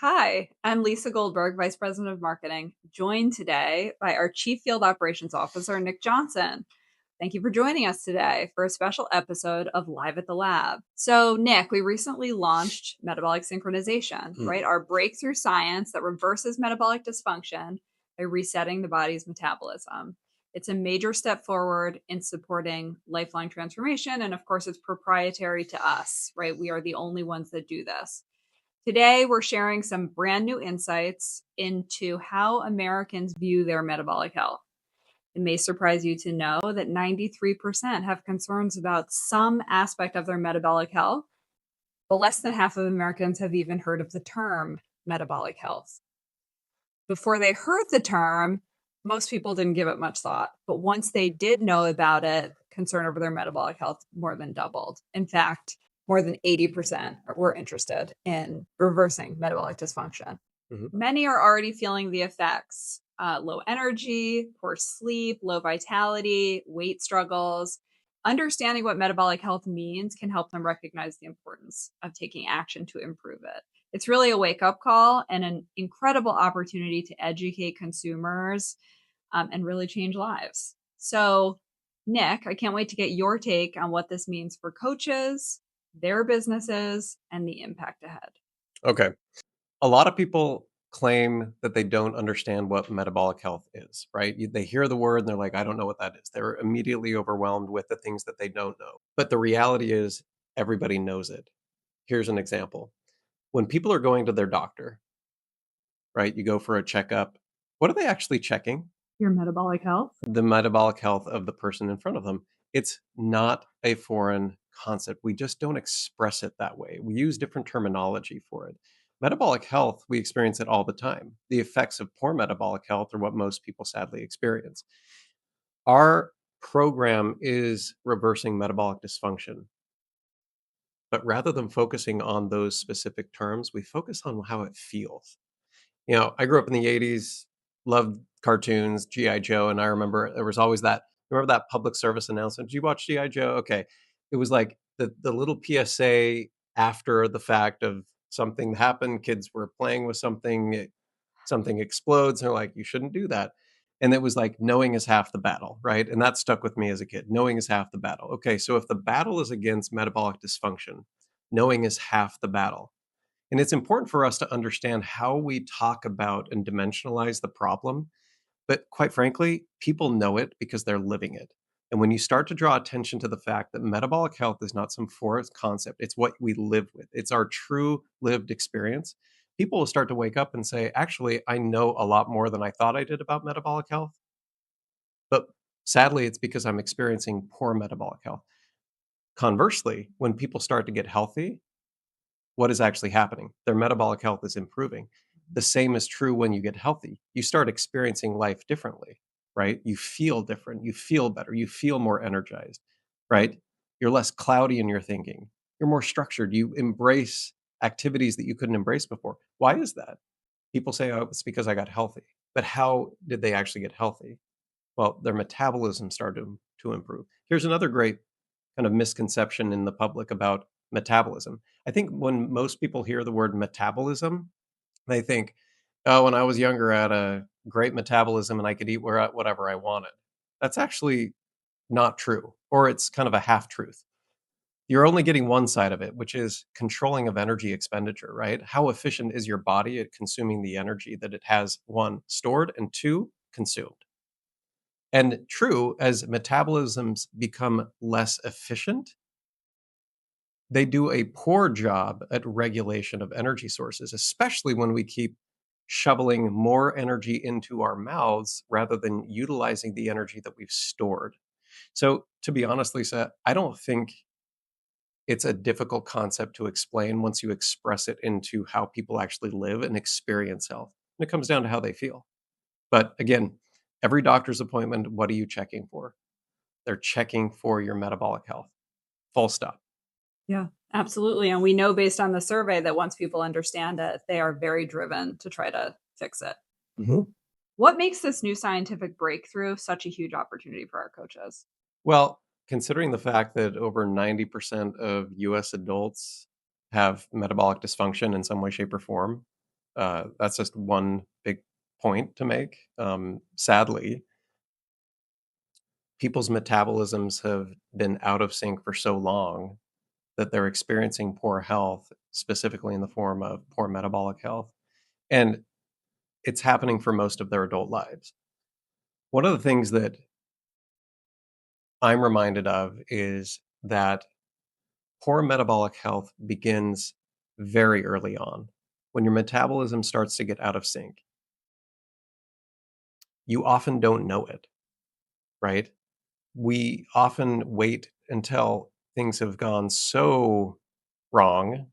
Hi, I'm Lisa Goldberg, Vice President of Marketing, joined today by our Chief Field Operations Officer, Nick Johnson. Thank you for joining us today for a special episode of Live at the Lab. So, Nick, we recently launched Metabolic Synchronization, right? Our breakthrough science that reverses metabolic dysfunction by resetting the body's metabolism. It's a major step forward in supporting lifelong transformation. And of course, it's proprietary to us, right? We are the only ones that do this. Today, we're sharing some brand new insights into how Americans view their metabolic health. It may surprise you to know that 93% have concerns about some aspect of their metabolic health, but less than half of Americans have even heard of the term metabolic health. Before they heard the term, most people didn't give it much thought. But once they did know about it, concern over their metabolic health more than doubled. In fact, more than 80% were interested in reversing metabolic dysfunction. Many are already feeling the effects: low energy, poor sleep, low vitality, weight struggles. Understanding what metabolic health means can help them recognize the importance of taking action to improve it. It's really a wake up call and an incredible opportunity to educate consumers and really change lives. So, Nick, I can't wait to get your take on what this means for coaches, their businesses, and the impact ahead. Okay. A lot of people claim that they don't understand what metabolic health is, right? They hear the word and they're like, I don't know what that is. They're immediately overwhelmed with the things that they don't know. But the reality is, everybody knows it. Here's an example. When people are going to their doctor, right, you go for a checkup, what are they actually checking? Your metabolic health? The metabolic health of the person in front of them. It's not a foreign concept. We just don't express it that way. We use different terminology for it. Metabolic health, we experience it all the time. The effects of poor metabolic health are what most people sadly experience. Our program is reversing metabolic dysfunction. But rather than focusing on those specific terms, we focus on how it feels. I grew up in the 80s, loved cartoons, G.I. Joe, and I remember there was always remember that public service announcement? Did you watch G.I. Joe? Okay. It was like the little PSA after the fact of something happened, kids were playing with something, something explodes, and they're like, you shouldn't do that. And it was like, knowing is half the battle, right? And that stuck with me as a kid. Knowing is half the battle. Okay, so if the battle is against metabolic dysfunction, knowing is half the battle. And it's important for us to understand how we talk about and dimensionalize the problem. But quite frankly, people know it because they're living it. And when you start to draw attention to the fact that metabolic health is not some foreign concept, it's what we live with, it's our true lived experience, people will start to wake up and say, actually, I know a lot more than I thought I did about metabolic health. But sadly, it's because I'm experiencing poor metabolic health. Conversely, when people start to get healthy, what is actually happening? Their metabolic health is improving. The same is true when you get healthy. You start experiencing life differently, right? You feel different. You feel better. You feel more energized, right? You're less cloudy in your thinking. You're more structured. You embrace activities that you couldn't embrace before. Why is that? People say, oh, it's because I got healthy. But how did they actually get healthy? Well, their metabolism started to improve. Here's another great kind of misconception in the public about metabolism. I think when most people hear the word metabolism, they think, oh, when I was younger, I had a great metabolism and I could eat whatever I wanted. That's actually not true, or it's kind of a half truth. You're only getting one side of it, which is controlling of energy expenditure, right? How efficient is your body at consuming the energy that it has, one, stored, and two, consumed? And true, as metabolisms become less efficient, they do a poor job at regulation of energy sources, especially when we keep shoveling more energy into our mouths rather than utilizing the energy that we've stored. So, to be honest, Lisa, I don't think it's a difficult concept to explain once you express it into how people actually live and experience health. And it comes down to how they feel. But again, every doctor's appointment, what are you checking for? They're checking for your metabolic health. Full stop. Yeah, absolutely. And we know based on the survey that once people understand it, they are very driven to try to fix it. Mhm. What makes this new scientific breakthrough such a huge opportunity for our coaches? Well, considering the fact that over 90% of US adults have metabolic dysfunction in some way, shape, or form, That's just one big point to make. Sadly, people's metabolisms have been out of sync for so long that they're experiencing poor health, specifically in the form of poor metabolic health. And it's happening for most of their adult lives. One of the things that I'm reminded of is that poor metabolic health begins very early on. When your metabolism starts to get out of sync, you often don't know it, right? We often wait until things have gone so wrong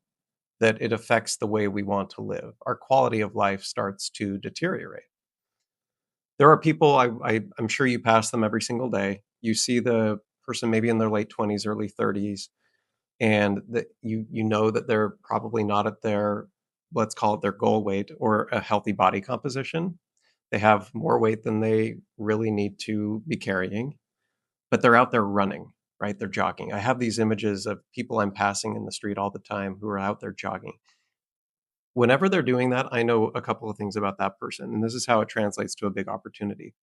that it affects the way we want to live. Our quality of life starts to deteriorate. There are people, I'm sure you pass them every single day. You see the person maybe in their late 20s, early 30s, and that you know that they're probably not at their, let's call it their goal weight or a healthy body composition. They have more weight than they really need to be carrying, but they're out there running, right? They're jogging. I have these images of people I'm passing in the street all the time who are out there jogging. Whenever they're doing that, I know a couple of things about that person, and this is how it translates to a big opportunity.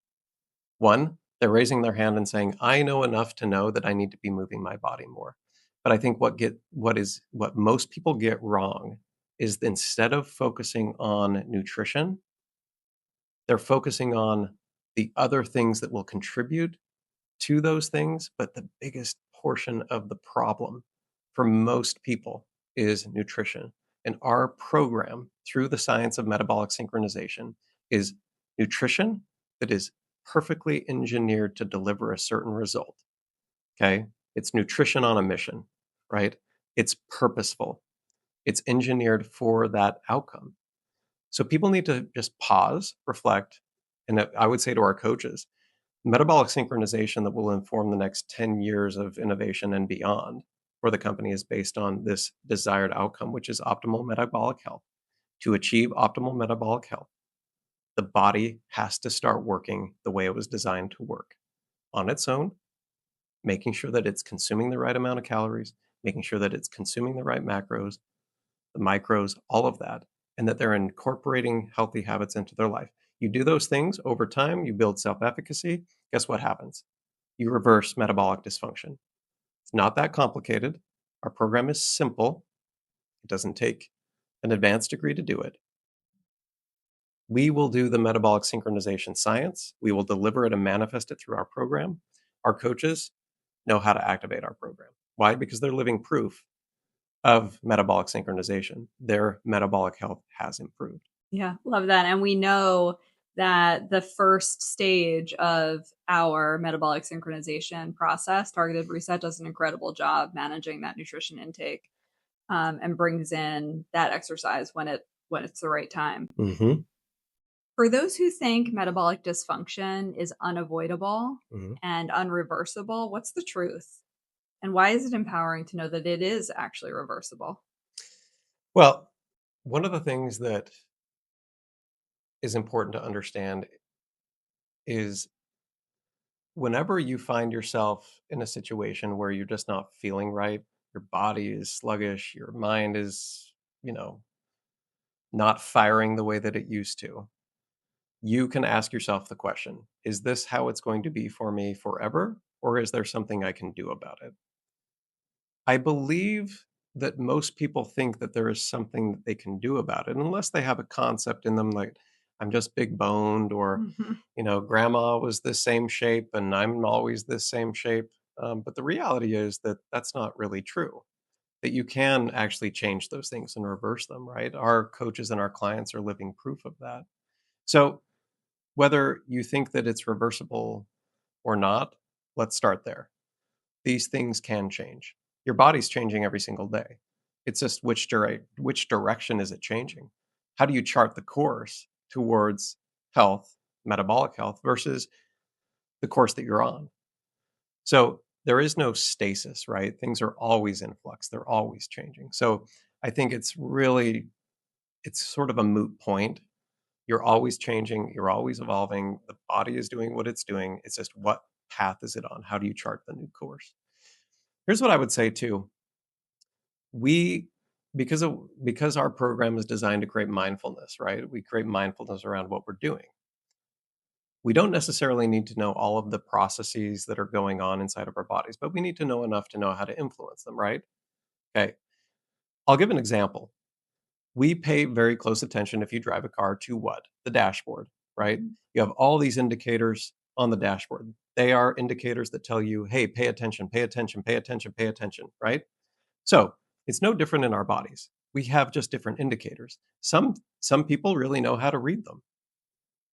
One, they're raising their hand and saying, "I know enough to know that I need to be moving my body more." But I think what most people get wrong is instead of focusing on nutrition, they're focusing on the other things that will contribute to those things, but the biggest portion of the problem for most people is nutrition. And our program, through the science of metabolic synchronization, is nutrition that is perfectly engineered to deliver a certain result. Okay. It's nutrition on a mission, right? It's purposeful, it's engineered for that outcome. So people need to just pause, reflect. And I would say to our coaches, metabolic synchronization that will inform the next 10 years of innovation and beyond for the company is based on this desired outcome, which is optimal metabolic health. To achieve optimal metabolic health, the body has to start working the way it was designed to work on its own, making sure that it's consuming the right amount of calories, making sure that it's consuming the right macros, the micros, all of that, and that they're incorporating healthy habits into their life. You do those things over time, you build self efficacy. Guess what happens? You reverse metabolic dysfunction. It's not that complicated. Our program is simple. It doesn't take an advanced degree to do it. We will do the metabolic synchronization science. We will deliver it and manifest it through our program. Our coaches know how to activate our program. Why? Because they're living proof of metabolic synchronization. Their metabolic health has improved. Yeah, love that. And we know that the first stage of our metabolic synchronization process, targeted reset, does an incredible job managing that nutrition intake, and brings in that exercise when it's the right time. Mm-hmm. For those who think metabolic dysfunction is unavoidable Mm-hmm. and unreversible, what's the truth? And why is it empowering to know that it is actually reversible? Well, one of the things that is important to understand is whenever you find yourself in a situation where you're just not feeling right, your body is sluggish, your mind is, you know, not firing the way that it used to, you can ask yourself the question, is this how it's going to be for me forever? Or is there something I can do about it? I believe that most people think that there is something that they can do about it, unless they have a concept in them like, I'm just big boned, or, Mhm. grandma was this same shape and I'm always this same shape. But the reality is that that's not really true, that you can actually change those things and reverse them, right? Our coaches and our clients are living proof of that. So, whether you think that it's reversible or not, let's start there. These things can change. Your body's changing every single day. It's just which direction is it changing? How do you chart the course towards health, metabolic health versus the course that you're on? So there is no stasis, right? Things are always in flux. They're always changing. So I think it's sort of a moot point. You're always changing, you're always evolving. The body is doing what it's doing. It's just what path is it on? How do you chart the new course? Here's what I would say too. We Because our program is designed to create mindfulness, right? We create mindfulness around what we're doing. We don't necessarily need to know all of the processes that are going on inside of our bodies, but we need to know enough to know how to influence them, right? Okay. I'll give an example. We pay very close attention if you drive a car to what? The dashboard, right? Mhm. You have all these indicators on the dashboard. They are indicators that tell you, hey, pay attention, pay attention, pay attention, pay attention, right? So it's no different in our bodies. We have just different indicators. Some people really know how to read them.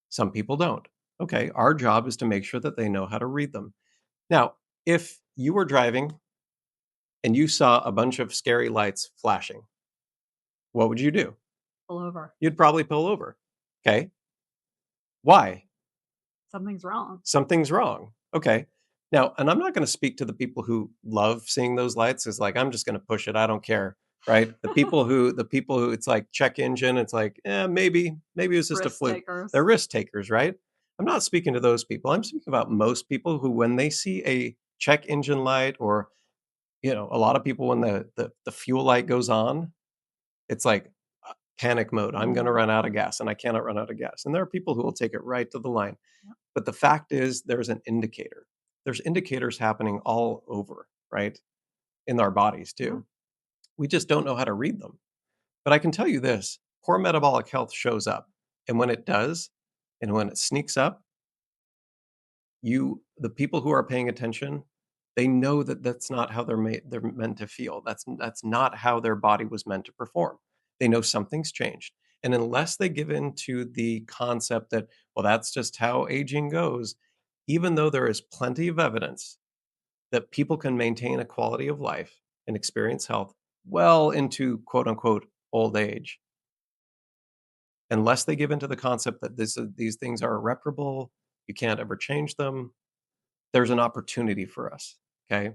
Some people don't. Okay, our job is to make sure that they know how to read them. Now, if you were driving and you saw a bunch of scary lights flashing, what would you do? Pull over. You'd probably pull over. Okay. Why? Something's wrong. Something's wrong. Okay. Now, and I'm not going to speak to the people who love seeing those lights. It's like I'm just going to push it. I don't care. Right. The people who it's like check engine. It's like, maybe it's just a Risk fluke. They're takers. risk takers, right? I'm not speaking to those people. I'm speaking about most people who, when they see a check engine light, or a lot of people when the fuel light goes on, it's like panic mode. I'm going to Mhm. run out of gas, and I cannot run out of gas. And there are people who will take it right to the line. Yep. But the fact is, there's an indicator. There's indicators happening all over, right? In our bodies Yeah. too. We just don't know how to read them. But I can tell you this: poor metabolic health shows up. And when it does, and when it sneaks up, the people who are paying attention, they know that that's not how they're meant to feel. That's not how their body was meant to perform. They know something's changed. And unless they give in to the concept that, well, that's just how aging goes, even though there is plenty of evidence that people can maintain a quality of life and experience health well into quote unquote old age, unless they give into the concept that these things are irreparable, you can't ever change them, there's an opportunity for us. Okay.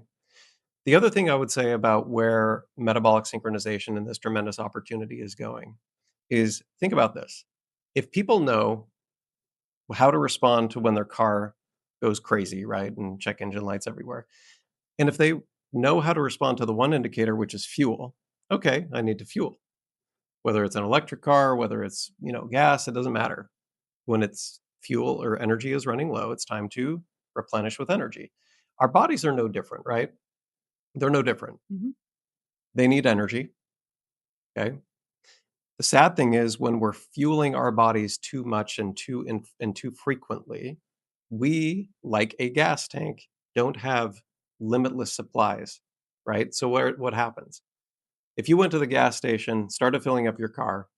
The other thing I would say about where metabolic synchronization and this tremendous opportunity is going is, think about this. If people know how to respond to when their car goes crazy, right? And check engine lights everywhere. And if they know how to respond to the one indicator, which is fuel, okay, I need to fuel. Whether it's an electric car, whether it's, gas, it doesn't matter. When it's fuel or energy is running low, it's time to replenish with energy. Our bodies are no different, right? They're no different. Mhm. They need energy. Okay. The sad thing is, when we're fueling our bodies too much and too frequently, we, like a gas tank, don't have limitless supplies, right? So what happens? If you went to the gas station, started filling up your car,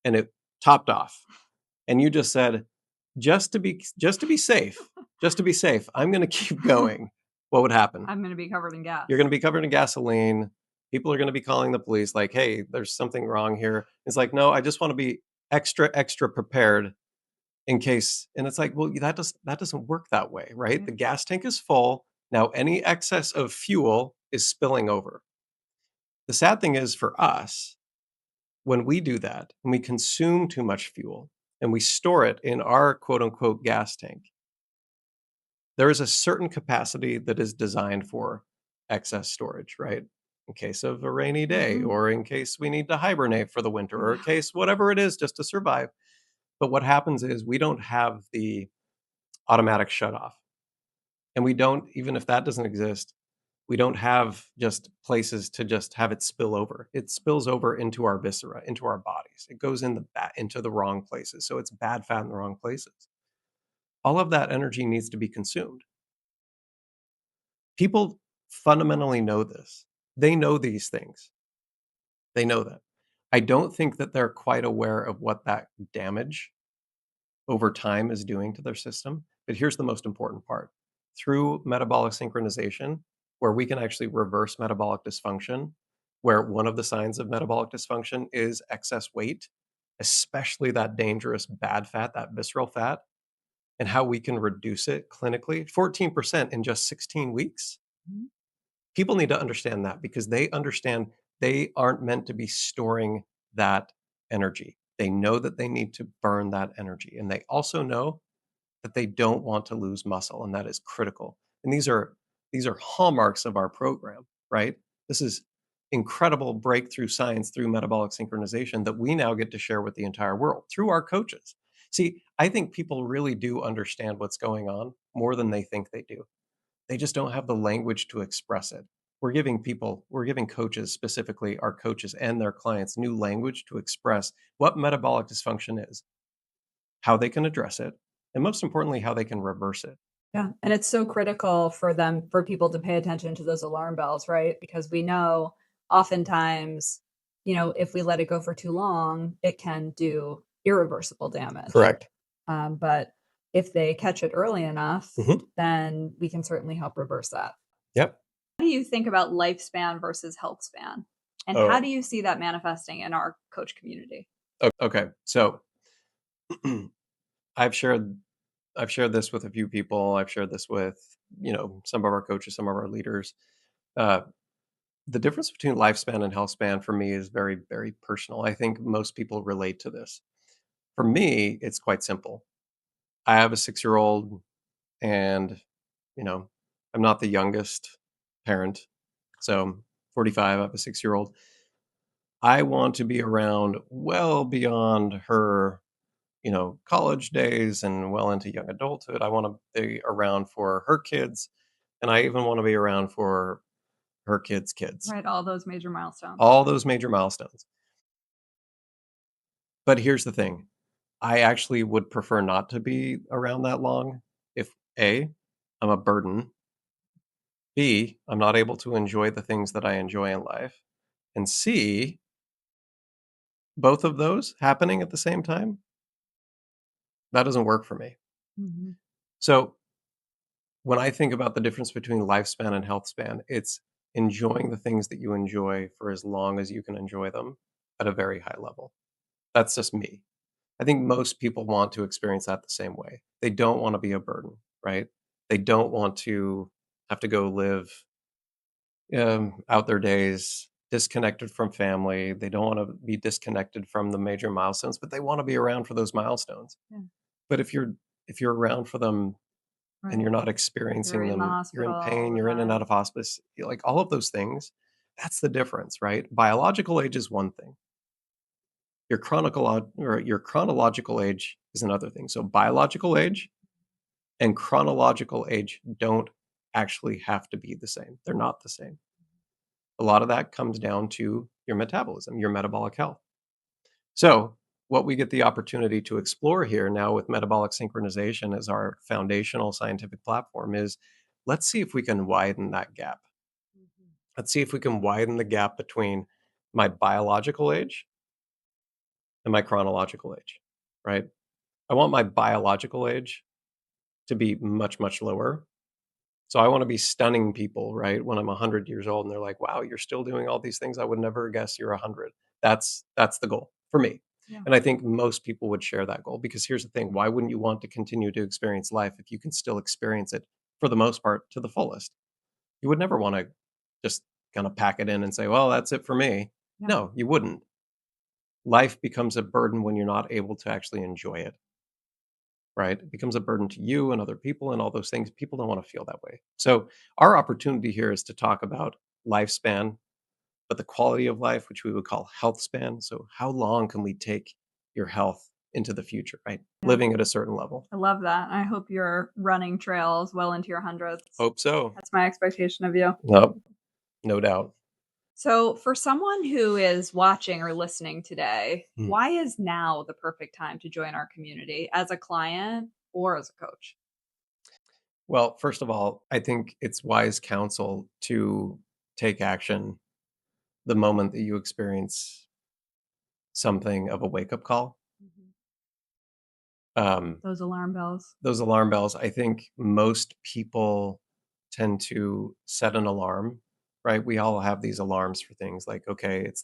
and it topped off, and you just said, just to be safe, I'm going to keep going. What would happen? I'm going to be covered in gas. You're going to be covered in gasoline. People are going to be calling the police like, "Hey, there's something wrong here." It's like, "No, I just want to be extra prepared in case." And it's like, "Well, that doesn't work that way, right? Right. The gas tank is full. Now any excess of fuel is spilling over." The sad thing is, for us, when we do that, and we consume too much fuel and we store it in our quote unquote gas tank, there is a certain capacity that is designed for excess storage, right? In case of a rainy day, Mhm. or in case we need to hibernate for the winter, or in Yeah. case whatever it is, just to survive. But what happens is, we don't have the automatic shut off. And we don't, even if that doesn't exist, we don't have just places to just have it spill over. It spills over into our viscera, into our bodies. It goes into the wrong places. So it's bad fat in the wrong places. All of that energy needs to be consumed. People fundamentally know this. They know these things. They know that. I don't think that they're quite aware of what that damage over time is doing to their system. But here's the most important part: through metabolic synchronization, where we can actually reverse metabolic dysfunction, where one of the signs of metabolic dysfunction is excess weight, especially that dangerous bad fat, that visceral fat, and how we can reduce it clinically 14% in just 16 weeks. Mhm. People need to understand that, because they understand they aren't meant to be storing that energy. They know that they need to burn that energy. And they also know that they don't want to lose muscle. And that is critical. And these are hallmarks of our program, right? This is incredible breakthrough science through metabolic synchronization that we now get to share with the entire world through our coaches. See, I think people really do understand what's going on more than they think they do. They just don't have the language to express it. We're giving coaches, specifically our coaches and their clients, new language to express what metabolic dysfunction is, how they can address it, and most importantly, how they can reverse it. Yeah, and it's so critical for people to pay attention to those alarm bells, right? Because we know oftentimes, if we let it go for too long, it can do irreversible damage. Correct. But if they catch it early enough, Mhm. then we can certainly help reverse that. Yep. How do you think about lifespan versus health span? And how Oh, do you see that manifesting in our coach community? okay. So I've shared I've shared this with a few people. I've shared this with, some of our coaches, some of our leaders. Uh, the difference between lifespan and health span for me is very, very personal. I think most people relate to this. For me, it's quite simple. I have a 6-year-old and, you know, I'm not the youngest parent. So I'm 45, I have a 6-year-old. I want to be around well beyond her, college days and well into young adulthood. I want to be around for her kids, and I even want to be around for her kids' kids. Right, all those major milestones. All those major milestones. But here's the thing. I actually would prefer not to be around that long if A, I'm a burden, B, I'm not able to enjoy the things that I enjoy in life, and C, both of those happening at the same time, that doesn't work for me. Mhm. So when I think about the difference between lifespan and health span, it's enjoying the things that you enjoy for as long as you can enjoy them at a very high level. That's just me. I think most people want to experience that the same way. They don't want to be a burden, right? They don't want to have to go live out their days disconnected from family. They don't want to be disconnected from the major milestones, but they want to be around for those milestones. Yeah, But if you're around for them and right. you're not You're experiencing in the them, you're in hospital all pain, the you're in and out time. of hospice, like all of those things, that's the difference, right? Biological age is one thing. Your chronological age is another thing. So biological age and chronological age don't actually have to be the same. They're not the same. A lot of that comes down to your metabolism, your metabolic health. So, what we get the opportunity to explore here now with metabolic synchronization as our foundational scientific platform is let's see if we can widen that gap. Mhm. Let's see if we can widen the gap between my biological age and my chronological age, right? I want my biological age to be much, much lower. So I want to be stunning people, right? When I'm 100 years old and they're like, "Wow, you're still doing all these things. I would never guess you're 100." That's the goal for me. Yeah. And I think most people would share that goal because here's the thing, why wouldn't you want to continue to experience life if you can still experience it for the most part to the fullest? You would never want to just kind of pack it in and say, "Well, that's it for me." Yeah. No, you wouldn't. Life becomes a burden when you're not able to actually enjoy it, right? It becomes a burden to you and other people and all those things. People don't want to feel that way. So, our opportunity here is to talk about lifespan, but the quality of life, which we would call health span. So, how long can we take your health into the future, right? Yeah. Living at a certain level. I love that. I hope you're running trails well into your hundreds. Hope so. That's my expectation of you. No, no doubt. So, for someone who is watching or listening today, Hmm. why is now the perfect time to join our community as a client or as a coach? Well, first of all, I think it's wise counsel to take action the moment that you experience something of a wake up call. Mhm. Um, Those alarm bells. Those alarm bells, I think most people tend to set an alarm, right? We all have these alarms for things like, okay, it's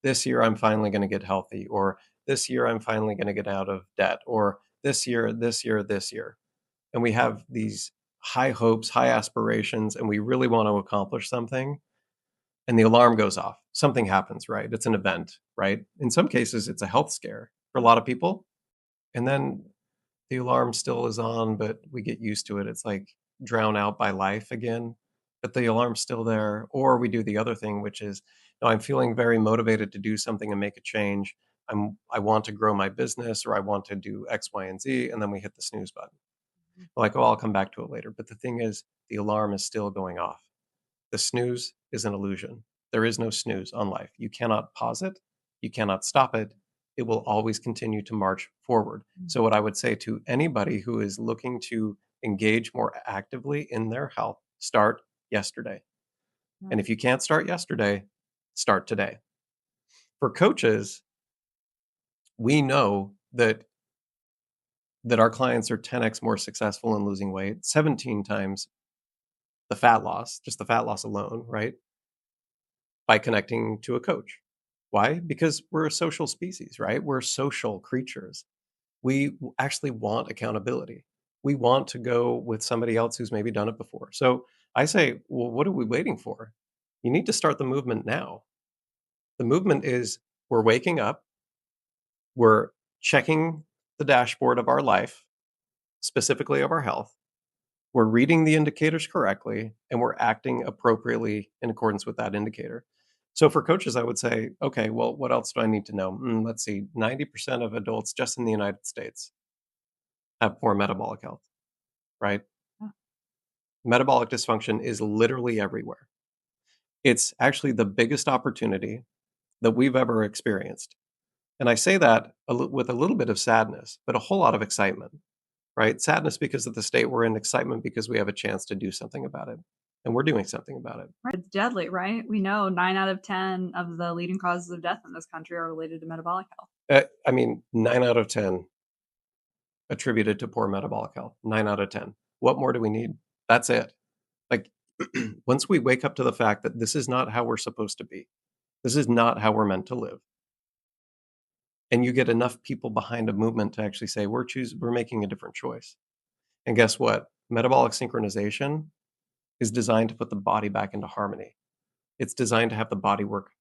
this year I'm finally going to get healthy, or this year I'm finally going to get out of debt, or this year, this year, this year. And we have these high hopes, high aspirations, and we really want to accomplish something. And the alarm goes off. Something happens, right? It's an event, right? In some cases, it's a health scare for a lot of people. And then the alarm still is on, but we get used to it. It's like drown out by life again, but the alarm's still there. Or we do the other thing, which is No, I'm feeling very motivated to do something and make a change. I want to grow my business or I want to do X, Y, and Z. And then we hit the snooze button. We're like, oh, I'll come back to it later. But the thing is, the alarm is still going off. The snooze is an illusion. There is no snooze on life. You cannot pause it. You cannot stop it. It will always continue to march forward. So, what I would say to anybody who is looking to engage more actively in their health, start yesterday. And if you can't start yesterday, start today. For coaches, we know that our clients are 10x more successful in losing weight, 17 times the fat loss, just the fat loss alone, right? By connecting to a coach. Why? Because we're a social species, right? We're social creatures. We actually want accountability. We want to go with somebody else who's maybe done it before. So I say, well, what are we waiting for? You need to start the movement now. The movement is we're waking up, we're checking the dashboard of our life, specifically of our health. We're reading the indicators correctly and we're acting appropriately in accordance with that indicator. So for coaches, I would say, okay, well, what else do I need to know? Let's see, 90% of adults just in the United States have poor metabolic health, right? Yeah. Metabolic dysfunction is literally everywhere. It's actually the biggest opportunity that we've ever experienced. And I say that with a little bit of sadness, but a whole lot of excitement, right? Sadness because of the state we're in, excitement because we have a chance to do something about it. And we're doing something about it. Right. It's deadly, right? We know 9 out of 10 of the leading causes of death in this country are related to metabolic health. I mean, 9 out of 10 attributed to poor metabolic health. 9 out of 10. What more do we need? That's it. Like, once we wake up to the fact that this is not how we're supposed to be, this is not how we're meant to live, and you get enough people behind a movement to actually say, we're making a different choice. And guess what? Metabolic synchronization is designed to put the body back into harmony. It's designed to have the body work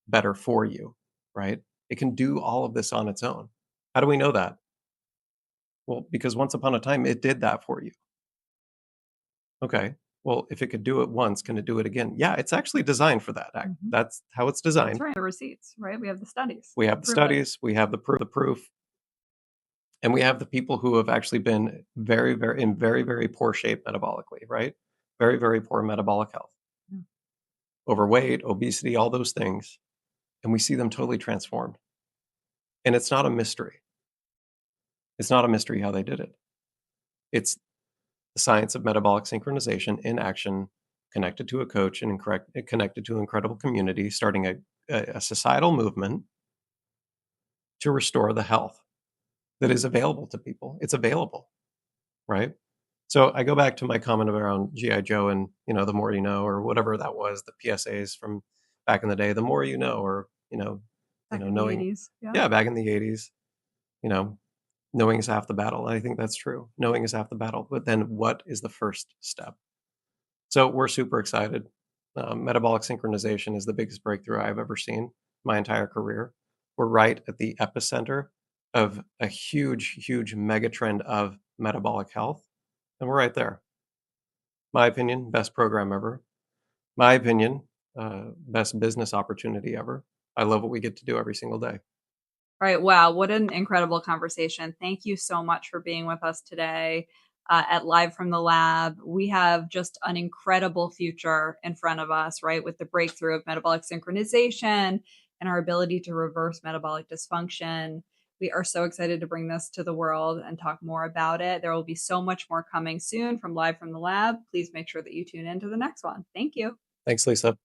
better for you, right? It can do all of this on its own. How do we know that? Well, because once upon a time, it did that for you. Okay. Well, if it could do it once, can it do it again? Yeah, it's actually designed for that. That's how it's That's designed. right. The receipts, right? We have the studies. We have the Prove it. studies, we have the proof, and we have the people who have actually been very, very poor shape metabolically, right? Very, very poor metabolic health, Yeah. overweight, obesity, all those things. And we see them totally transformed. And it's not a mystery. It's not a mystery how they did it. It's the science of metabolic synchronization in action, connected to a coach and connected to an incredible community, starting a societal movement to restore the health that is available to people. It's available, right? So I go back to my comment around GI Joe and the more you know, or whatever that was, the PSAs from back in the day. The more you know, or Back in the knowing, 80s. Yeah. yeah, back in the '80s, you know, knowing is half the battle. And I think that's true. Knowing is half the battle. But then, what is the first step? So we're super excited. Metabolic synchronization is the biggest breakthrough I've ever seen my entire career. We're right at the epicenter of a huge mega trend of metabolic health, and we're right there. My opinion, best program ever. My opinion, best business opportunity ever. I love what we get to do every single day. All right. Wow. What an incredible conversation. Thank you so much for being with us today at Live from the Lab. We have just an incredible future in front of us, right? With the breakthrough of metabolic synchronization and our ability to reverse metabolic dysfunction. We are so excited to bring this to the world and talk more about it. There will be so much more coming soon from Live from the Lab. Please make sure that you tune in to the next one. Thank you. Thanks, Lisa.